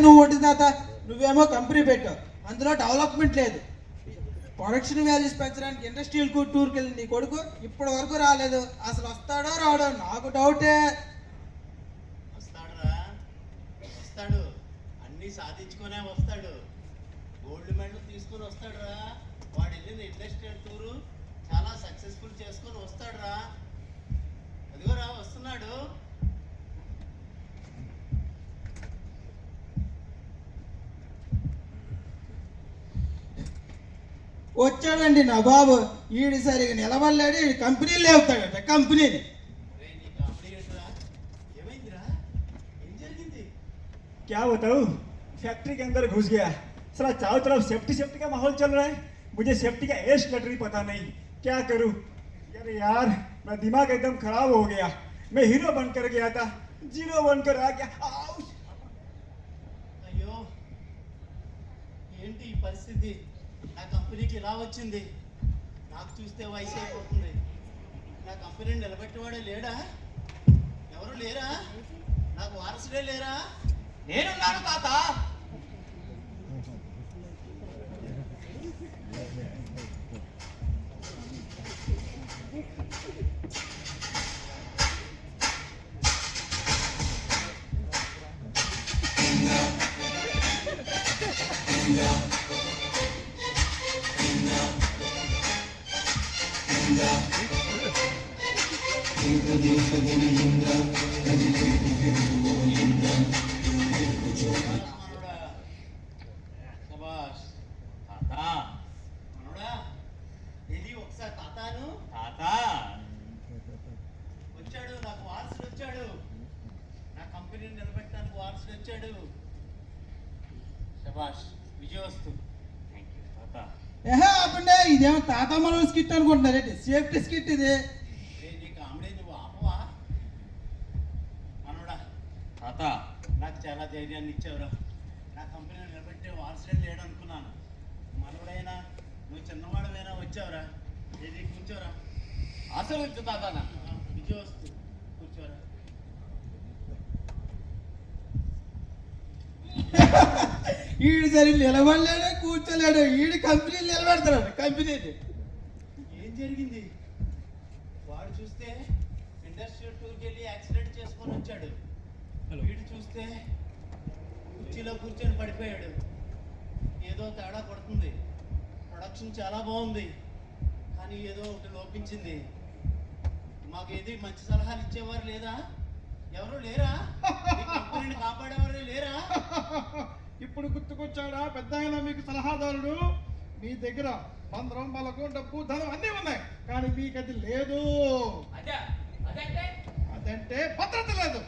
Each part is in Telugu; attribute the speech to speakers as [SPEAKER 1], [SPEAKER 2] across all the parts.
[SPEAKER 1] నువ్వు ఒకటి తాత, నువ్వేమో కంపెనీ పెట్టావు, అందులో డెవలప్మెంట్ లేదు. ప్రొడక్షన్ వాల్యూస్ పెంచడానికి ఇండస్ట్రియల్ టూర్కి వెళ్ళి నీ కొడుకు ఇప్పటి వరకు రాలేదు. అసలు వస్తాడో రాడో నాకు డౌటే.
[SPEAKER 2] వస్తాడు, అన్ని సాధించుకునే వస్తాడు. గోల్డ్ మెడల్ తీసుకొని వస్తాడు రా. వాడు వెళ్ళిన ఇండస్ట్రియల్ టూరు చాలా సక్సెస్ఫుల్ చేసుకొని వస్తాడు రా. అదిగోరా వస్తున్నాడు.
[SPEAKER 1] వచ్చాడండి నా బాబు. ఈడు సరిగా నిలబడలేడు, ఈ కంపెనీలు లేవుతాడట. కంపెనీని
[SPEAKER 3] क्या बताऊँ, फैक्ट्री के अंदर घुस गया। साला चारों तरफ सेफ्टी का माहौल चल रहा है, मुझे सेफ्टी का एश लटरी पता नहीं, क्या करूँ यार। मैं दिमाग एकदम खराब हो गया। मैं हीरो बनकर गया था, जीरो बनकर आ गया।
[SPEAKER 2] అయ్యో ఏంటి ఈ పరిస్థితి? నా కంపెనీకి ఇలా వచ్చింది. నాకు చూస్తే వయసు అయిపోతుంది. నా కంపెనీని నిలబెట్టేవాడే లేడా? ఎవరు లేరా? నాకు వారసుడే లేరా?
[SPEAKER 4] నేనున్నాను తాత.
[SPEAKER 2] వచ్చాడు, నాకు వారసుడు వచ్చాడు. నా కంపెనీని నిలబెట్టడానికి వారసుడు వచ్చాడు. శభాష్, విజయవస్తు.
[SPEAKER 1] ఆపండి, ఇదేమో తాత మనం స్కిట్ అనుకుంటున్నారేంటి? సేఫ్టీ స్కిట్ ఇది.
[SPEAKER 2] కామెడీ నువ్వు ఆపవా మనోడా?
[SPEAKER 4] తాత
[SPEAKER 2] నాకు చాలా ధైర్యాన్ని ఇచ్చావురా. నా కంపెనీని నిలబెట్టే వారసుడే లేడు అనుకున్నాను. మనోడైనా నువ్వు చిన్నవాడమైనా వచ్చావురా. ఏది కూర్చోరా.
[SPEAKER 4] ఆశీర్వదించు తాత.
[SPEAKER 2] విజయవస్తు, కూర్చోరా.
[SPEAKER 1] ఈడు సరి నిలబడలేడు, కూర్చోలేడు. ఈడు కంపెనీలు నిలబెడతాడు. కంపెనీని
[SPEAKER 2] ఏం జరిగింది? వాడు చూస్తే ఇండస్ట్రియల్ టూర్కి వెళ్ళి యాక్సిడెంట్ చేసుకొని వచ్చాడు. వీడు చూస్తే కుర్చీలో కూర్చొని పడిపోయాడు. ఏదో తేడా పడుతుంది. ప్రొడక్షన్ చాలా బాగుంది, కానీ ఏదో ఒకటి లోపించింది. మాకు ఏది మంచి సలహాలు ఇచ్చేవారు లేదా? ఎవరు లేరా? కంపెనీని కాపాడేవారు లేరా?
[SPEAKER 5] ఇప్పుడు గుర్తుకొచ్చాడా పెద్ద ఆయన మీకు సలహాదారుడు? మీ దగ్గర మందరం, బలకం, డబ్బు, ధనం అన్నీ ఉన్నాయి, కానీ మీకు అది లేదు. అదంటే భద్రత లేదు.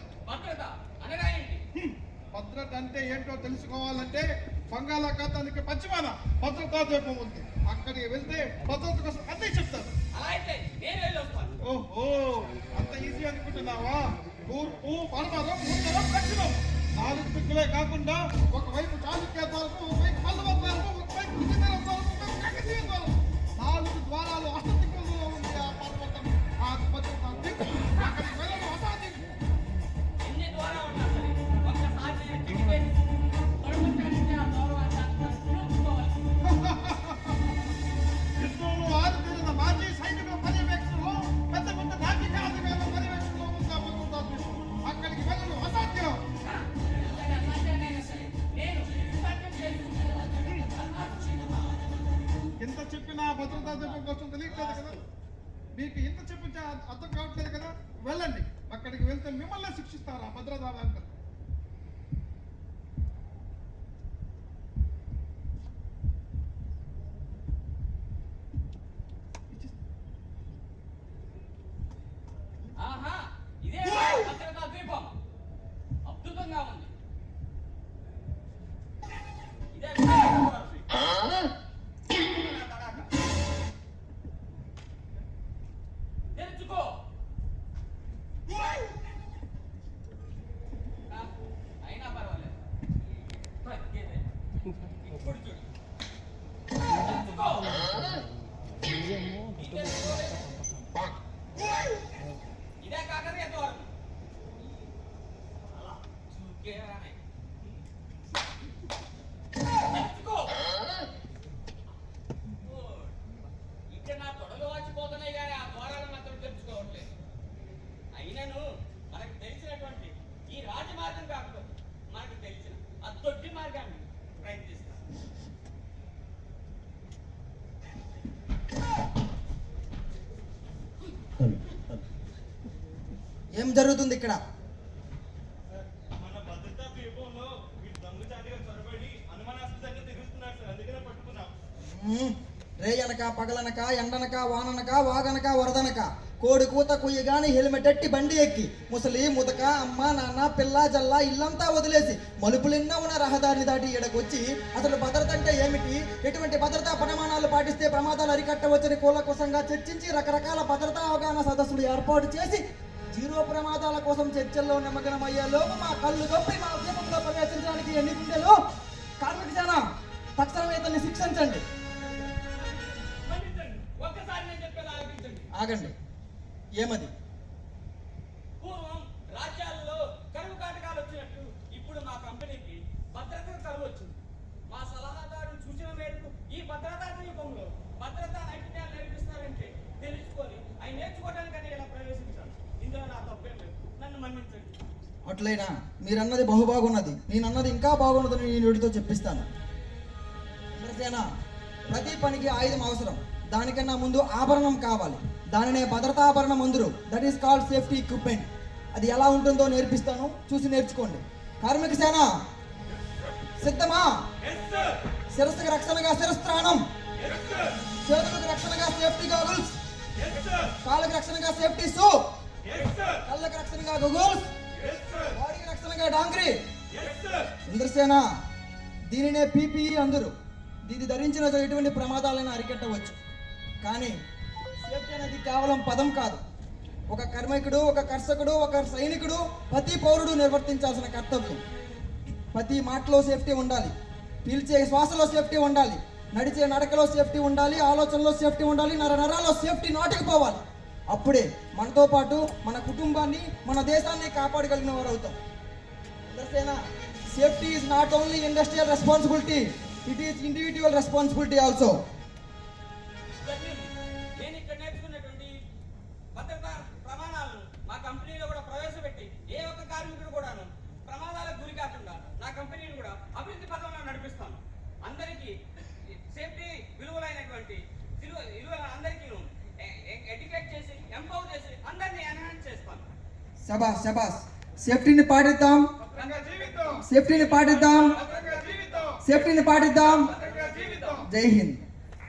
[SPEAKER 5] భద్రత అంటే ఏంటో తెలుసుకోవాలంటే బంగాళాఖాతానికి పశ్చిమాన భద్రతా ద్వీపం ఉంది. అక్కడికి వెళ్తే భద్రత కోసం అన్నీ చెప్తారు. ఓహో, అంత ఈజీ అనుకుంటున్నావా? తూర్పు, పడమరం, ఉత్తరం, దక్షిణం 4 దిక్కులే కాకుండా ఒకవైపు చాళుక్య ద్వారము, ఒకవైపు పల్లవ ద్వారము, ఒకవైపు విజయనగర ద్వారము, ఒకవైపు కాకతీయ ద్వారము. 4 ద్వారాలు అష్టదిక్కులలో ఉంది ఆ పర్వతం. ఆ భద్రతా ద్వీపం అక్కడికి వెళ్ళడం అసాధ్యం. యుద్ధంలో ఆరుతీరిన మాజీ సైనికుల పర్యవేక్షణలో పెద్ద పెద్ద రాజకీయ అధికారుల పర్యవేక్షణలో ఉంది ఆ భద్రతా ద్వీపం. అక్కడికి వెళ్ళడం అసాధ్యం. ఎంత చెప్పినా భద్రతా ద్వీపం కోసం తెలియట్లేదు కదా మీకు? ఇంత చెప్పించే అర్థం కావట్లేదు కదా? వెళ్ళండి, అక్కడికి వెళ్తే మిమ్మల్ని శిక్షిస్తారు ఆ భద్రతా బ్యాంకర్.
[SPEAKER 4] అద్భుతంగా ఉంది. తెలుసుకో. అయినా పర్వాలేదు. ఇప్పుడు చూడు. తెలుసుకో. ఇదే కాకరే ద్వారం. అలా చూకే కాకపోతే మనకు తెలిసిన ఆ దొడ్డి మార్గాన్ని ప్రయత్నిస్తాం.
[SPEAKER 1] ఏం జరుగుతుంది ఇక్కడ?
[SPEAKER 6] మన భద్రతా దీపంలో వీడు దొంగచాటుగా చొరబడి అనుమానాస్పదంగా తిరుగుతున్నాడు సార్, అందుకనే పట్టుకున్నాం.
[SPEAKER 1] రేయనక పగలనక ఎండనక వాననక వాగనక వరదనక కోడి కూత కుయ్యగాని హెల్మెట్ ఎట్టి బండి ఎక్కి ముసలి ముతక అమ్మ నాన్న పిల్ల జల్ల ఇల్లంతా వదిలేసి మలుపులెన్నో ఉన్న రహదారిని దాటి ఇక్కడికొచ్చి అసలు భద్రత అంటే ఏమిటి, ఎటువంటి భద్రతా ప్రమాణాలు పాటిస్తే ప్రమాదాలు అరికట్టవచ్చని కూలకోసంగా చర్చించి రకరకాల భద్రతా అవగాహన సదస్సులు ఏర్పాటు చేసి జీరో ప్రమాదాల కోసం చర్చల్లో నిమగ్నమయ్యేలోపు మా కళ్ళు గొప్పి మా ఉద్యమంలో ప్రవేశించడానికి ఎన్ని గుండెలు కార్మిక సేన తక్షణమే ఇతన్ని శిక్షించండి.
[SPEAKER 4] మన్నించండి, ఒక్కసారి నేను చెప్పేది ఆలోచించండి.
[SPEAKER 1] ఆగండి, ఏమది?
[SPEAKER 4] పూర్వం రాజ్యాల్లో కరువు కాటకాలు వచ్చినట్టు ఇప్పుడు మా కంపెనీకి భద్రత కరువు వచ్చింది. మా సలహాదారుడు సూచన మేరకు ఈ భద్రతా దీపంలో భద్రతా నైపుణ్యాలు నేర్పిస్తారంటే తెలుసుకొని అవి నేర్చుకోవడానికని ఇలా ప్రవేశించాను. ఇందులో నా తప్పేం లేదు, నన్ను మన్నించండి.
[SPEAKER 1] అట్లయినా మీరన్నది బహుబాగున్నది, నేనన్నది ఇంకా బాగున్నదని నేను వీడితో చెప్పిస్తాను. ఇంద్రసేన, ప్రతి పనికి ఆయుధం అవసరం. దానికన్నా ముందు ఆభరణం కావాలి. దానినే భద్రతాభరణం అందురు. That is called safety equipment. అది ఎలా ఉంటుందో నేర్పిస్తాను, చూసి నేర్చుకోండి. కార్మిక సేన సిద్ధమా? శిరస్సుకు రక్షణగా శిరస్త్రాణం, చేతులకు రక్షణగా సేఫ్టీ గాగుల్స్, కాళ్ళకి రక్షణగా సేఫ్టీ షూ, కళ్ళకి రక్షణగా గూగుల్స్, బాడీకి రక్షణగా డాంగ్రీ. ఇంద్రసేన, దీనినే పీపీఈ అందరు. ఇది ధరించిన ఎటువంటి ప్రమాదాలను అరికట్టవచ్చు. కానీ సేఫ్టీ అనేది కేవలం పదం కాదు. ఒక కార్మికుడు, ఒక కర్షకుడు, ఒక సైనికుడు, ప్రతి పౌరుడు నిర్వర్తించాల్సిన కర్తవ్యం. ప్రతి మాటలో సేఫ్టీ ఉండాలి, పీల్చే శ్వాసలో సేఫ్టీ ఉండాలి, నడిచే నడకలో సేఫ్టీ ఉండాలి, ఆలోచనలో సేఫ్టీ ఉండాలి, నరాల్లో సేఫ్టీ నాటుకుపోవాలి. అప్పుడే మనతో పాటు మన కుటుంబాన్ని, మన దేశాన్ని కాపాడగలిగిన వారు అవుతాం. Safety is not only industrial responsibility, it is individual responsibility also.
[SPEAKER 4] నేను ఇక్కడ నేర్చుకున్నటువంటి భద్రతా ప్రమాణాలను మా కంపెనీలో కూడా ప్రవేశపెట్టి ఏ ఒక్క కార్మికుడు కూడాను ప్రమాదాలకు గురి కాకుండా నా కంపెనీని కూడా అభివృద్ధి పథంలో నడిపిస్తాను. అందరికీ సేఫ్టీ విలువలైనటువంటి విలువలను అందరికీ ఎడ్యుకేట్ చేసి ఎంపవర్ చేసి అందరినీ ఎన్హాన్స్ చేస్తాను.
[SPEAKER 1] శబాస్ శబాస్. సేఫ్టీని పాటిద్దాం,
[SPEAKER 5] జీవితం
[SPEAKER 1] సేఫ్టీని పాటిద్దాం,
[SPEAKER 5] జీవితం
[SPEAKER 1] సేఫ్టీని పాటిద్దాం. జై హింద్.